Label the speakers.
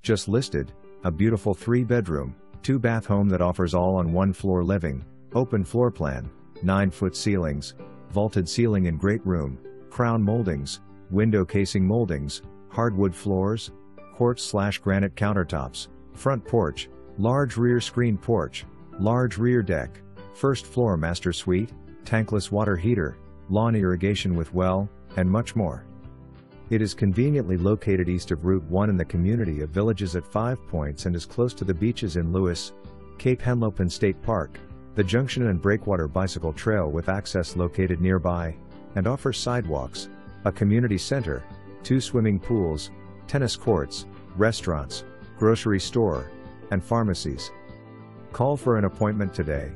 Speaker 1: Just listed, a beautiful 3-bedroom, 2-bath home that offers all on 1-floor living, open floor plan, 9-foot ceilings, vaulted ceiling in great room, crown moldings, window casing moldings, hardwood floors, quartz/granite countertops, front porch, large rear screen porch, large rear deck, first floor master suite, tankless water heater, lawn irrigation with well, and much more. It is conveniently located east of Route 1 in the community of Villages at 5 Points and is close to the beaches in Lewes, Cape Henlopen State Park, the Junction and Breakwater Bicycle Trail with access located nearby, and offers sidewalks, a community center, 2 swimming pools, tennis courts, restaurants, grocery store, and pharmacies. Call for an appointment today.